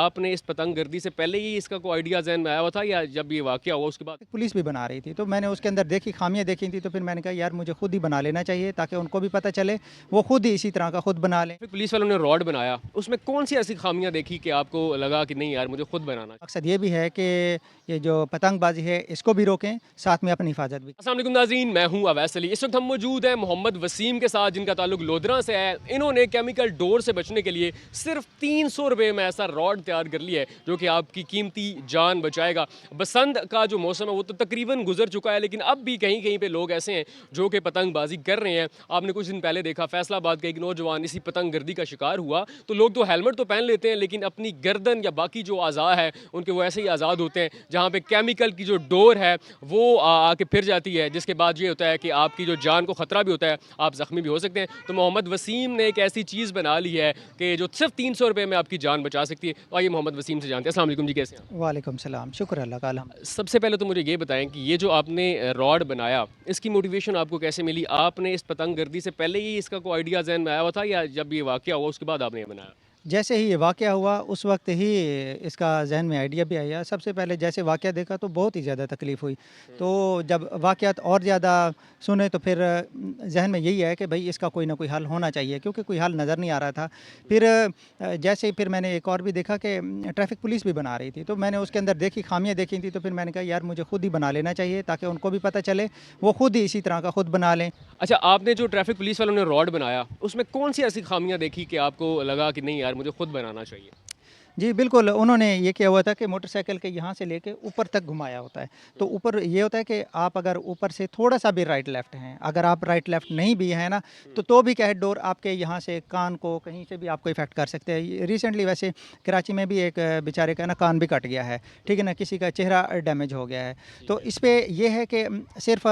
आपने इस पतंग गर्दी से पहले ही इसका कोई आइडिया ज़हन में आया हुआ था या जब ये वाक़या हुआ उसके बाद? पुलिस भी बना रही थी, तो मैंने उसके अंदर देखी खामियाँ देखी थी, तो फिर मैंने कहा यार मुझे खुद ही बना लेना चाहिए ताकि उनको भी पता चले, वो खुद ही इसी तरह का खुद बना लें। फिर पुलिस वालों ने रॉड बनाया, उसमें कौन-सी ऐसी खामियाँ देखी कि आपको लगा कि नहीं यार मुझे खुद बनाना चाहिए? मकसद ये भी है कि ये जो पतंगबाज़ी है इसको भी रोकें, साथ में अपनी हिफाज़त भी। अस्सलाम वालेकुम नाज़रीन, मैं हूं अवैस अली। इस वक्त हम मौजूद हैं मोहम्मद वसीम के साथ जिनका ताल्लुक लोधरा से है। इन्होंने केमिकल डोर से बचने के लिए सिर्फ 300 रुपये में ऐसा रॉड तैयार कर लिया है जो कि आपकी कीमती जान बचाएगा। बसंत का जो मौसम है वो तो तकरीबन गुजर चुका है, लेकिन अब भी कहीं कहीं पे लोग ऐसे हैं जो कि पतंगबाजी कर रहे हैं। आपने कुछ दिन पहले देखा फैसलाबाद का एक नौजवान इसी पतंग गर्दी का शिकार हुआ, तो लोग तो हेलमेट तो पहन लेते हैं लेकिन अपनी गर्दन या बाकी जो अज़ा है उनके वो ऐसे ही आज़ाद होते हैं, जहाँ पे केमिकल की जो डोर है वो आके फिर जाती है, जिसके बाद ये होता है कि आपकी जो जान को ख़तरा भी होता है, आप ज़ख्मी भी हो सकते हैं। तो मोहम्मद वसीम ने एक ऐसी चीज़ बना ली है कि जो सिर्फ 300 रुपये में आपकी जान बचा सकती है। तो आइए मोहम्मद वसीम से जानते हैं। अस्सलाम वालेकुम जी, कैसे हैं आप? वालेकुम सलाम, शुक्र अल्लाह का सबसे पहले तो मुझे ये बताएं कि ये जो आपने रॉड बनाया, इसकी मोटिवेशन आपको कैसे मिली? आपने इस पतंग गर्दी से पहले ही इसका कोई आइडिया ज़हन में आया हुआ था या जब ये वाक़या हुआ उसके बाद आपने ये बनाया? जैसे ही ये वाक़या हुआ उस वक्त ही इसका ज़हन में आइडिया भी आया। सबसे पहले जैसे वाक़या देखा तो बहुत ही ज़्यादा तकलीफ़ हुई। तो जब वाक़यात और ज़्यादा सुने तो फिर ज़हन में यही है कि भई इसका कोई ना कोई हल होना चाहिए, क्योंकि कोई हल नज़र नहीं आ रहा था। फिर जैसे ही फिर मैंने एक और भी देखा कि ट्रैफ़िक पुलिस भी बना रही थी, तो मैंने उसके अंदर देखी खामियाँ देखी थी, तो फिर मैंने कहा यार मुझे खुद ही बना लेना चाहिए ताकि उनको भी पता चले, वो खुद ही इसी तरह का खुद बना लें। अच्छा, आपने जो ट्रैफ़िक पुलिस वालों ने रॉड बनाया, उसमें कौन-सी ऐसी खामियाँ देखी कि आपको लगा कि नहीं यार मुझे खुद बनाना चाहिए? जी, बिल्कुल, उन्होंने ये किया हुआ था कि मोटरसाइकिल के यहाँ से लेके ऊपर तक घुमाया होता है। तो ऊपर ये होता है कि आप अगर ऊपर से थोड़ा-सा भी राइट लेफ़्ट हैं, अगर आप राइट लेफ़्ट नहीं भी हैं ना, तो भी क्या है डोर आपके यहाँ से कान को कहीं से भी आपको इफ़ेक्ट कर सकते हैं। ये रिसेंटली वैसे कराची में भी एक बेचारे का ना कान भी कट गया है, ठीक है ना? किसी का चेहरा डैमेज हो गया है। तो इस पे ये है कि सिर्फ़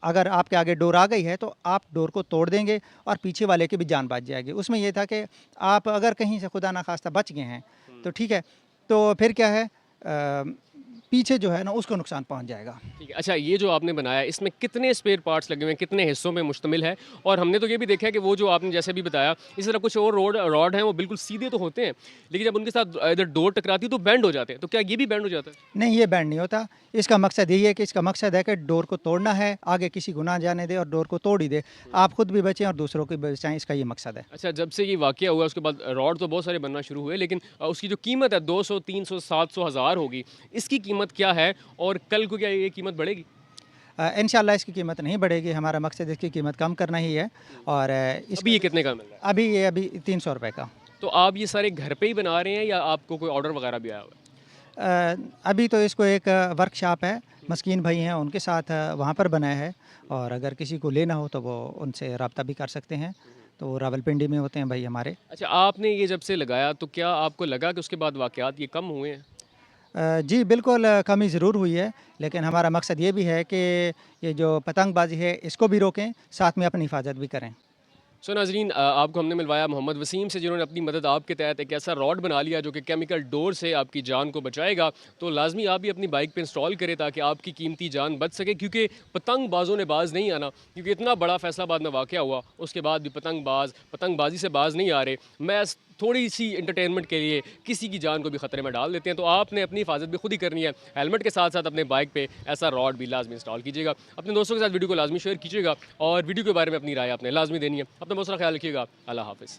अगर आपके आगे डोर आ गई है तो आप डोर को तोड़ देंगे और पीछे वाले की भी जान बच जाएगी। उसमें ये था कि आप अगर कहीं से खुदा ना ख़ास्ता बच गए हैं तो ठीक है, तो फिर क्या है पीछे जो है ना उसको नुकसान पहुँच जाएगा। ठीक है। अच्छा, ये जो आपने बनाया इसमें कितने स्पेयर पार्ट्स लगे हुए हैं, कितने हिस्सों में मुश्तमिल है? और हमने तो ये भी देखा है कि वो जो आपने जैसे भी बताया, इसी तरह कुछ और रॉड हैं वो बिल्कुल सीधे तो होते हैं, लेकिन जब उनके साथ इधर डोर टकराती है तो बेंड हो जाते हैं। तो क्या ये भी बेंड हो जाता है? नहीं, ये बैंड नहीं होता। इसका मकसद यही है कि इसका मकसद है कि डोर को तोड़ना है, आगे किसी को ना जाने दें और डोर को तोड़ ही दें। आप खुद भी बचें और दूसरों को भी बचाएँ, इसका ये मकसद है। अच्छा, जब से ये वाक़या हुआ उसके बाद रॉड तो बहुत सारे बनना शुरू हुए, लेकिन उसकी जो कीमत है 200, 300, 700, 1000 होगी। इसकी कीमत क्या है और कल को क्या ये कीमत बढ़ेगी? इंशाअल्लाह इसकी कीमत नहीं बढ़ेगी, हमारा मकसद इसकी कीमत कम करना ही है और अभी इसका ये कितने का मिल रहा है? अभी ₹300 का। तो आप ये सारे घर पे ही बना रहे हैं या आपको कोई ऑर्डर वग़ैरह भी आया हुआ है? अभी तो इसको एक वर्कशॉप है, मस्कीन भाई हैं उनके साथ वहाँ पर बनाया है और अगर किसी को लेना हो तो वो उनसे राब्ता भी कर सकते हैं। तो वो रावलपिंडी में होते हैं भाई हमारे। अच्छा, आपने ये जब से लगाया तो क्या आपको लगा कि उसके बाद वाक़यात ये कम हुए हैं? जी बिल्कुल, कमी ज़रूर हुई है, लेकिन हमारा मकसद ये भी है कि ये जो पतंगबाज़ी है इसको भी रोकें, साथ में अपनी हिफाज़त भी करें। सो नाज़रीन, आपको हमने मिलवाया मोहम्मद वसीम से जिन्होंने अपनी मदद आपके तहत एक ऐसा रॉड बना लिया जो कि केमिकल डोर से आपकी जान को बचाएगा। तो लाज़मी आप भी अपनी बाइक पे इंस्टॉल करें ताकि आपकी कीमती जान बच सके, क्योंकि पतंगबाज़ों ने बाज़ नहीं आना, क्योंकि इतना बड़ा फैसलाबाद में वाक़या हुआ उसके बाद भी पतंगबाज़ी से बाज़ नहीं आ रहे। मैं थोड़ी सी इंटरटेनमेंट के लिए किसी की जान को भी ख़तरे में डाल देते हैं। तो आपने अपनी हिफाजत भी खुद ही करनी है। हेलमेट के साथ साथ अपने बाइक पे ऐसा रॉड भी लाजमी इंस्टॉल कीजिएगा। अपने दोस्तों के साथ वीडियो को लाजमी शेयर कीजिएगा और वीडियो के बारे में अपनी राय आपने लाजमी देनी है। अपना बहुत सारा ख्याल रखिएगा। अल्लाह हाफ़िज़।